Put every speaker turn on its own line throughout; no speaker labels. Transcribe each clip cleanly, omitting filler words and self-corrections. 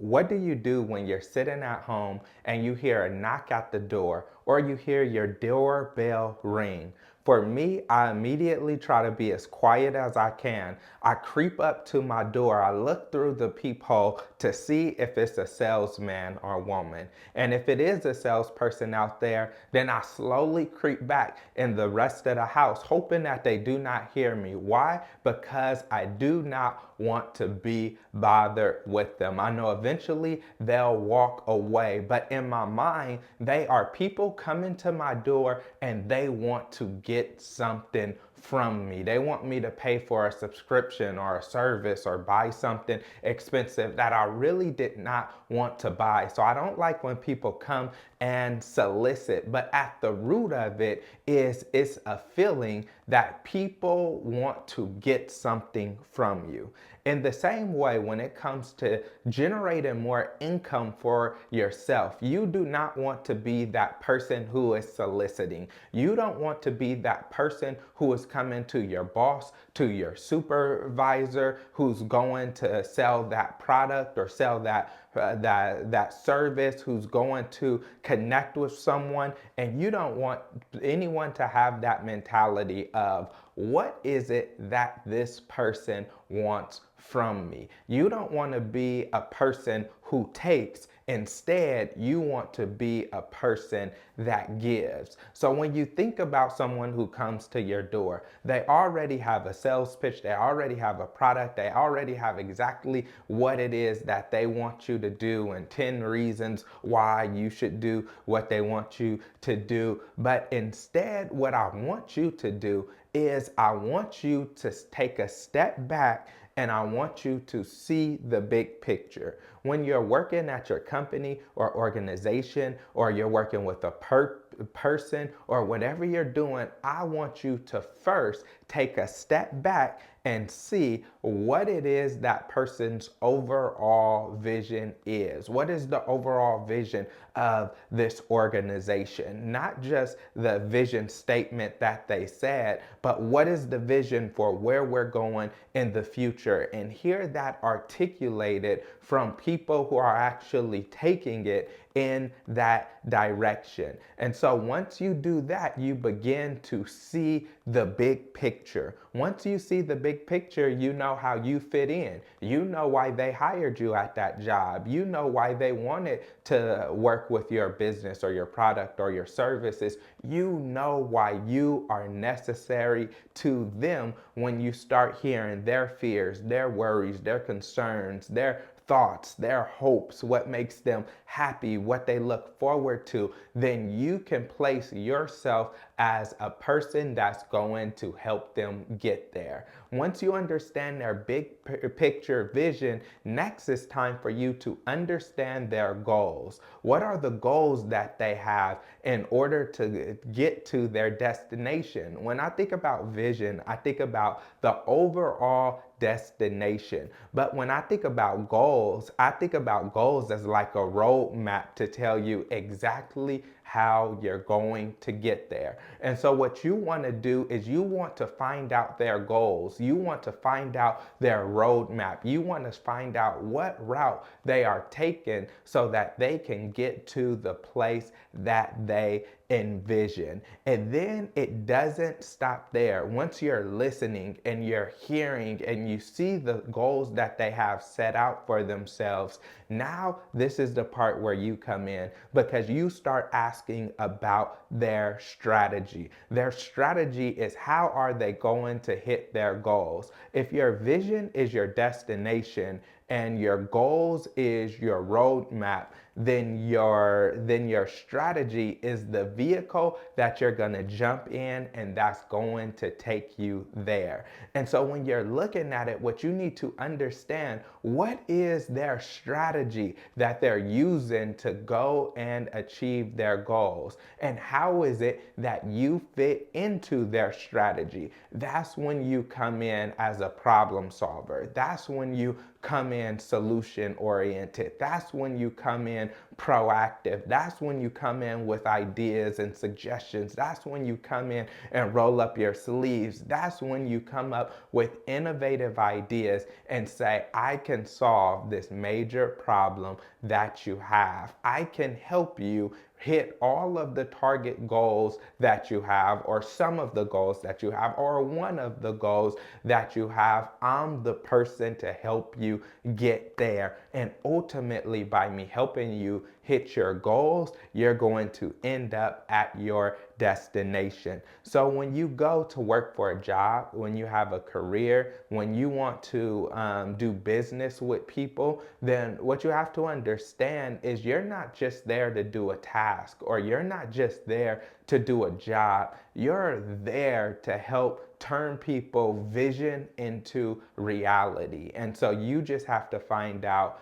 What do you do when you're sitting at home and you hear a knock at the door or you hear your doorbell ring? For me, I immediately try to be as quiet as I can. I creep up to my door. I look through the peephole to see if it's a salesman or woman. And if it is a salesperson out there, then I slowly creep back in the rest of the house, hoping that they do not hear me. Why? Because I do not want to be bothered with them. I know eventually they'll walk away, but in my mind, they are people coming to my door and they want to get something from me. They want me to pay for a subscription or a service or buy something expensive that I really did not want to buy. So I don't like when people come and solicit, but at the root of it is it's a feeling that people want to get something from you. In the same way, when it comes to generating more income for yourself, you do not want to be that person who is soliciting. You don't want to be that person who is coming to your boss, to your supervisor, who's going to sell that product or sell that service, who's going to connect with someone, and you don't want anyone to have that mentality of what is it that this person wants from me. You don't want to be a person who takes. Instead, you want to be a person that gives. So when you think about someone who comes to your door, they already have a sales pitch, they already have a product, they already have exactly what it is that they want you to do and 10 reasons why you should do what they want you to do. But instead, what I want you to do is I want you to take a step back and I want you to see the big picture. When you're working at your company or organization, or you're working with a person or whatever you're doing, I want you to first take a step back and see what it is that person's overall vision is. What is the overall vision of this organization? Not just the vision statement that they said, but what is the vision for where we're going in the future? And hear that articulated from people who are actually taking it in that direction. And so once you do that, you begin to see the big picture. Once you see the big picture, you know how you fit in. You know why they hired you at that job. You know why they wanted to work with your business or your product or your services. You know why you are necessary to them when you start hearing their fears, their worries, their concerns, their thoughts, their hopes, what makes them happy, what they look forward to, then you can place yourself as a person that's going to help them get there. Once you understand their big picture vision, next it's time for you to understand their goals. What are the goals that they have in order to get to their destination? When I think about vision, I think about the overall destination. But when I think about goals, I think about goals as like a roadmap to tell you exactly how you're going to get there. And so what you want to do is you want to find out their goals. You want to find out their roadmap. You want to find out what route they are taking so that they can get to the place that they envision. And then it doesn't stop there. Once you're listening and you're hearing and you see the goals that they have set out for themselves, now this is the part where you come in, because you start asking about their strategy. Their strategy is how are they going to hit their goals? If your vision is your destination and your goals is your roadmap, then your strategy is the vehicle that you're going to jump in, and that's going to take you there. And so when you're looking at it, what you need to understand, what is their strategy that they're using to go and achieve their goals, and how is it that you fit into their strategy? That's when you come in as a problem solver. That's when you come in solution oriented. That's when you come in proactive. That's when you come in with ideas and suggestions. That's when you come in and roll up your sleeves. That's when you come up with innovative ideas and say, I can solve this major problem that you have. I can help you hit all of the target goals that you have, or some of the goals that you have, or one of the goals that you have. I'm the person to help you get there. And ultimately, by me helping you hit your goals, you're going to end up at your destination. So when you go to work for a job, when you have a career, when you want to do business with people, then what you have to understand is you're not just there to do a task, or you're not just there to do a job. You're there to help turn people vision into reality. And so you just have to find out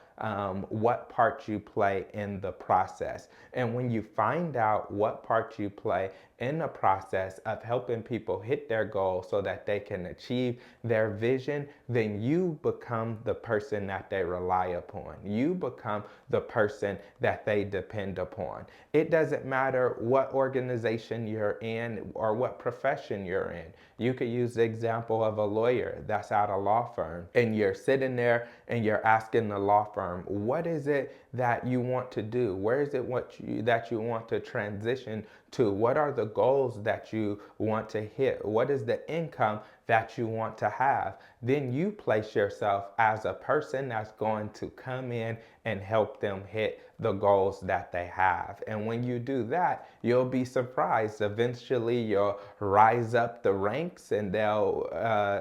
what part you play in the process. And when you find out what part you play in the process of helping people hit their goals so that they can achieve their vision, then you become the person that they rely upon. You become the person that they depend upon. It doesn't matter what organization you're in or what profession you're in. You could use the example of a lawyer that's at a law firm, and you're sitting there and you're asking the law firm, what is it that you want to do? Where is it that you want to transition to? What are the goals that you want to hit? What is the income that you want to have? Then you place yourself as a person that's going to come in and help them hit the goals that they have. And when you do that, you'll be surprised. Eventually, you'll rise up the ranks, and they'll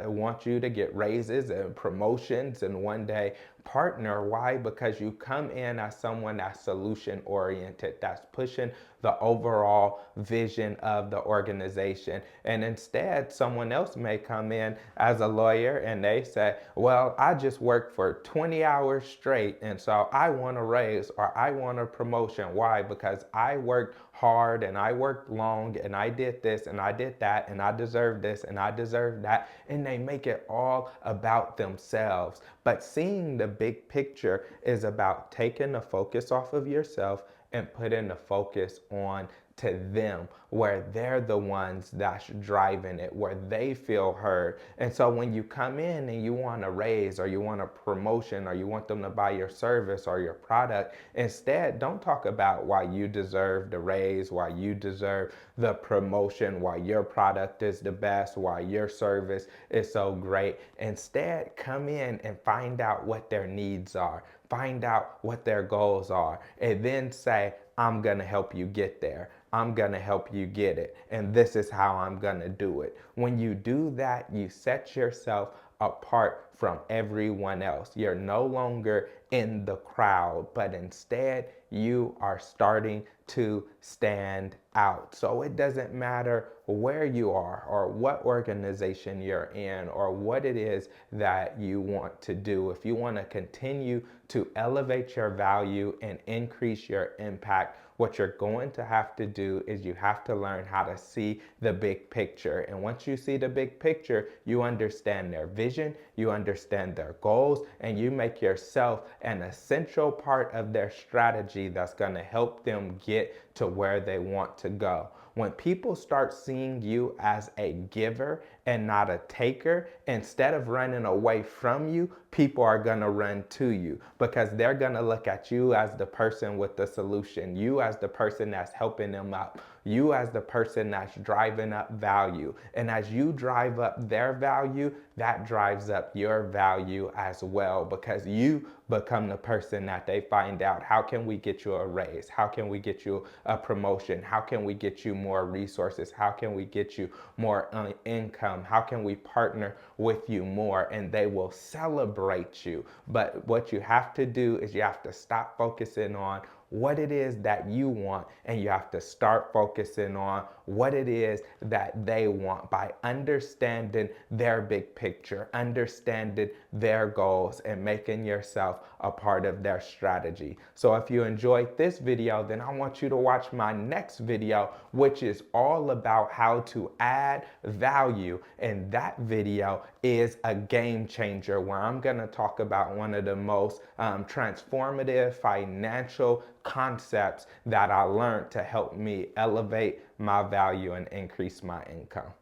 want you to get raises and promotions, and one day partner. Why? Because you come in as someone that's solution oriented, that's pushing the overall vision of the organization. And instead, someone else may come in as a lawyer and they say, well, I just worked for 20 hours straight, and so I want a raise or I want a promotion. Why? Because I worked hard and I worked long and I did this and I did that and I deserve this and I deserve that. And they make it all about themselves. But seeing the big picture is about taking the focus off of yourself and putting the focus on to them, where they're the ones that's driving it, where they feel heard. And so when you come in and you want a raise or you want a promotion or you want them to buy your service or your product, instead, don't talk about why you deserve the raise, why you deserve the promotion, why your product is the best, why your service is so great. Instead, come in and find out what their needs are. Find out what their goals are, and then say, I'm gonna help you get there. I'm gonna help you get it. And this is how I'm gonna do it. When you do that, you set yourself apart from everyone else. You're no longer in the crowd, but instead you are starting to stand out. So it doesn't matter where you are or what organization you're in or what it is that you want to do. If you want to continue to elevate your value and increase your impact, what you're going to have to do is you have to learn how to see the big picture. And once you see the big picture, you understand their vision, you understand their goals, and you make yourself an essential part of their strategy that's going to help them get to where they want to go. When people start seeing you as a giver and not a taker, instead of running away from you, people are going to run to you because they're going to look at you as the person with the solution, you as the person that's helping them out, you as the person that's driving up value. And as you drive up their value, that drives up your value as well, because you become the person that they find out, how can we get you a raise? How can we get you a promotion? How can we get you more resources? How can we get you more income? How can we partner with you more? And they will celebrate you. But what you have to do is you have to stop focusing on what it is that you want, and you have to start focusing on what it is that they want by understanding their big picture, understanding their goals, and making yourself a part of their strategy. So if you enjoyed this video, then I want you to watch my next video, which is all about how to add value. And that video is a game changer, where I'm going to talk about one of the most transformative financial concepts that I learned to help me elevate my value and increase my income.